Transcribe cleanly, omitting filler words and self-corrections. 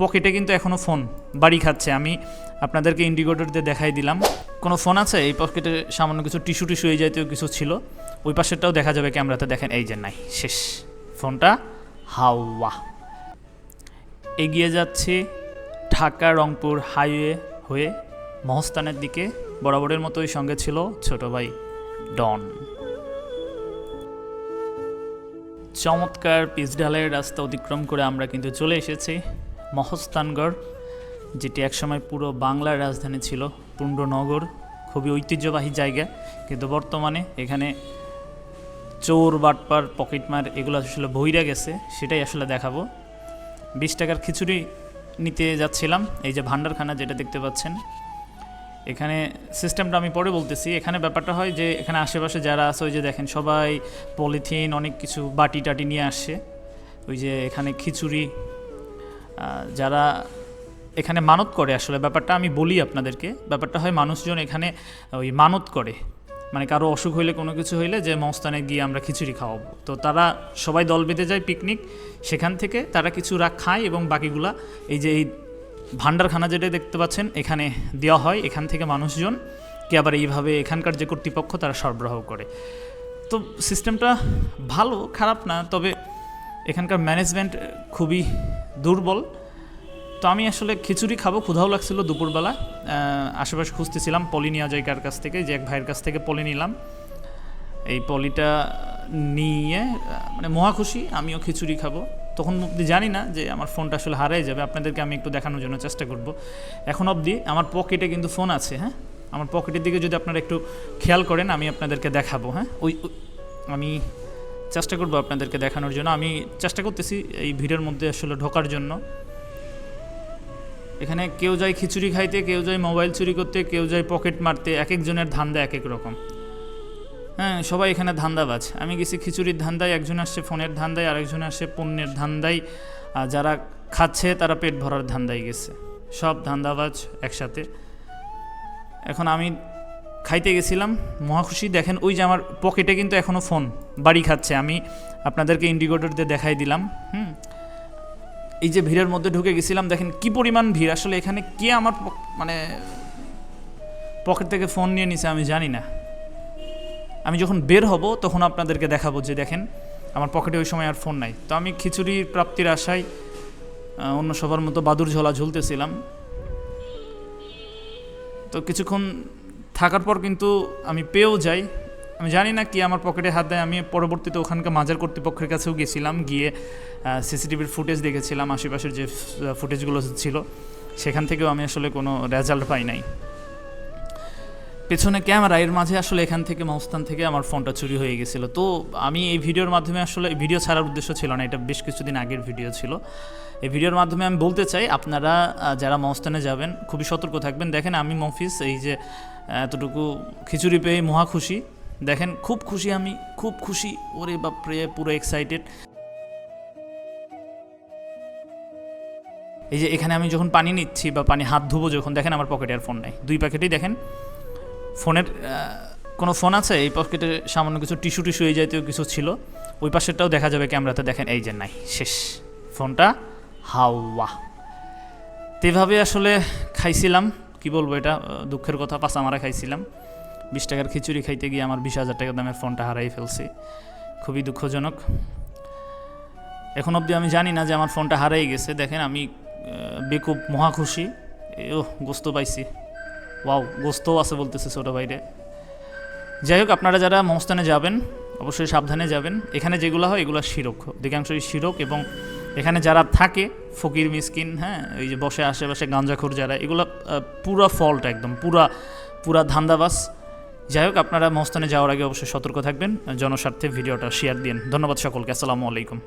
পকেটে কিন্তু এখনও ফোন বাড়ি খাচ্ছে। আমি আপনাদেরকে ইন্ডিকেটর দিয়ে দেখাই দিলাম। কোনো ফোন আছে এই পকেটে, সামান্য কিছু টিস্যু হয়ে যাইতেও কিছু ছিল, ওই পাশেরটাও দেখা যাবে ক্যামেরাতে। দেখেন এই যে নাই, শেষ, ফোনটা হাওয়া। এগিয়ে যাচ্ছি ঢাকা রংপুর হাইওয়ে হয়ে মহস্থানের দিকে। বরাবরের মতোই সঙ্গে ছিল ছোট ভাই ডন। চমৎকার পিচঢালের রাস্তা অতিক্রম করে আমরা কিন্তু চলে এসেছি মহস্থানগড়, যেটি একসময় পুরো বাংলার রাজধানী ছিল, পুণ্ডনগর। খুবই ঐতিহ্যবাহী জায়গা, কিন্তু বর্তমানে এখানে চোর বাটপার পকেটমার এগুলো আসলে বহিরা গেছে, সেটাই আসলে দেখাবো। 20 টাকার খিচুড়ি নিতে যাচ্ছিলাম, এই যে ভান্ডারখানা যেটা দেখতে পাচ্ছেন। এখানে সিস্টেমটা আমি পরে বলতেছি। এখানে ব্যাপারটা হয় যে এখানে আশেপাশে যারা আছে, ওই যে দেখেন সবাই পলিথিন অনেক কিছু বাটি টাটি নিয়ে আসছে। ওই যে এখানে খিচুড়ি যারা এখানে মানত করে, আসলে ব্যাপারটা আমি বলি আপনাদেরকে, ব্যাপারটা হয় মানুষজন এখানে ওই মানত করে, মানে কারো অসুখ হইলে কোনো কিছু হইলে যে মহস্থানে গিয়ে আমরা খিচুড়ি খাওয়াবো, তো তারা সবাই দল বেঁধে যায় পিকনিক, সেখান থেকে তারা কিছু খায় এবং বাকিগুলা এই যে এই ভান্ডারখানা যেটা দেখতে পাচ্ছেন এখানে দেওয়া হয়। এখান থেকে মানুষজনকে আবার এইভাবে এখানকার যে কর্তৃপক্ষ তারা সরবরাহ করে। তো সিস্টেমটা ভালো, খারাপ না, তবে এখানকার ম্যানেজমেন্ট খুবই দুর্বল। তো আমি আসলে খিচুড়ি খাবো, ক্ষুধাও লাগছিল দুপুরবেলা। আশেপাশে খুঁজতেছিলাম পলি নেওয়া যায় কার কাছ থেকে, যে এক ভাইয়ের কাছ থেকে পলি নিলাম। এই পলিটা নিয়ে মানে মহা খুশি, আমিও খিচুড়ি খাবো। তখন অবধি জানি না যে আমার ফোনটা আসলে হারিয়ে যাবে। আপনাদেরকে আমি একটু দেখানোর জন্য চেষ্টা করব। এখন অবধি আমার পকেটে কিন্তু ফোন আছে। হ্যাঁ, আমার পকেটের দিকে যদি আপনারা একটু খেয়াল করেন, আমি আপনাদেরকে দেখাবো। হ্যাঁ, আমি চেষ্টা করব আপনাদেরকে দেখানোর জন্য। আমি চেষ্টা করতেছি এই ভিডিওর মধ্যে আসলে ঢোকার জন্য। এখানে কেউ যায় খিচুড়ি খাইতে, কেউ যায় মোবাইল চুরি করতে, কেউ যায় পকেট মারতে, এক একজনের ধান্দা এক এক রকম। হ্যাঁ, সবাই এখানে ধান্দাবাজ। আমি গেছি খিচুড়ির ধান্দায়, একজন আসছে ফোনের ধান্দায়, আরেকজন আসছে পণ্যের ধান্দায়, আর যারা খাচ্ছে তারা পেট ভরার ধান্দায় গেছে। সব ধান্দাবাজ একসাথে। এখন আমি খাইতে গেছিলাম, মহাখুশি। দেখেন ওই যে আমার পকেটে কিন্তু এখনও ফোন বাড়ি খাচ্ছে। আমি আপনাদেরকে ইন্ডিকেটর দিয়ে দেখাই দিলাম। এই যে ভিড়ের মধ্যে ঢুকে গেছিলাম, দেখেন কি পরিমাণ ভিড়। আসলে এখানে কে আমার মানে পকেট থেকে ফোন নিয়ে নিছে আমি জানি না। আমি যখন বের হব তখন আপনাদেরকে দেখাবো যে দেখেন আমার পকেটে ওই সময় আর ফোন নাই। তো আমি খিচুড়ির প্রাপ্তির আশায় অন্য সবার মতো বাদুর ঝোলা ঝুলতেছিলাম। তো কিছুক্ষণ থাকার পর কিন্তু আমি পেয়েও যাই। আমি জানি না কি আমার পকেটে হাত দেয়। আমি পরবর্তীতে ওখানকার মাজার কর্তৃপক্ষের কাছেও গেছিলাম, গিয়ে সিসিটিভির ফুটেজ দেখেছিলাম, আশেপাশের যে ফুটেজগুলো ছিল সেখান থেকেও আমি আসলে কোনো রেজাল্ট পাই নাই। পেছনে ক্যামেরা, এর মাঝে আসলে এখান থেকে মহস্থান থেকে আমার ফোনটা চুরি হয়ে গেছিলো। তো আমি এই ভিডিওর মাধ্যমে, আসলে ভিডিও ছাড়ার উদ্দেশ্য ছিল না, এটা বেশ কিছুদিন আগের ভিডিও ছিল। এই ভিডিওর মাধ্যমে আমি বলতে চাই আপনারা যারা মহস্থানে যাবেন খুবই সতর্ক থাকবেন। দেখেন আমি মফিস, এই যে এতটুকু খিচুড়ি পেয়ে মহা খুশি। দেখেন খুব খুশি, আমি খুব খুশি, ওরে বাপরে, পুরো এক্সাইটেড। এই যে এখানে আমি যখন পানি নিচ্ছি বা পানি হাত ধুবো যখন, দেখেন আমার পকেটে আর ফোন নাই। 2 প্যাকেটেই দেখেন ফোনের কোনো ফোন আছে এই পকেটে, সামান্য কিছু টিস্যু হয়ে যাইতেও কিছু ছিল, ওই পাশেরটাও দেখা যাবে ক্যামেরাতে। দেখেন এই যে নাই, শেষ, ফোনটা হাওয়া। তো এভাবে আসলে খাইছিলাম, কি বলবো, এটা দুঃখের কথা, পাঁচা মারা খাইছিলাম। 20 টাকার খিচুড়ি খাইতে গিয়ে আমার 20,000 টাকা দামের ফোনটা হারাই ফেলছি, খুবই দুঃখজনক। এখন অবধি আমি জানি না যে আমার ফোনটা হারাই গেছে। দেখেন আমি বেকুব, মহা খুশি। গোস্ত পাইছি, ওয়াও, গোস্তও আছে বলতেছে ছোটো বাইরে। যাই হোক, আপনারা যারা মহস্থানে যাবেন অবশ্যই সাবধানে যাবেন। এখানে যেগুলো হয় এগুলো শিরক, অধিকাংশই শিরক, এবং এখানে যারা থাকে ফকির মিসকিন, হ্যাঁ, এই যে বসে আশেপাশে গাঁজাখোর যারা, এগুলো পুরা ফল্ট, একদম পুরা ধান্দাবাজ। যাই হোক, আপনারা মহস্থানে যাওয়ার আগে অবশ্যই সতর্ক থাকবেন। জনস্বার্থে ভিডিওটা শেয়ার দিন। ধন্যবাদ সকলকে, আসসালামু আলাইকুম।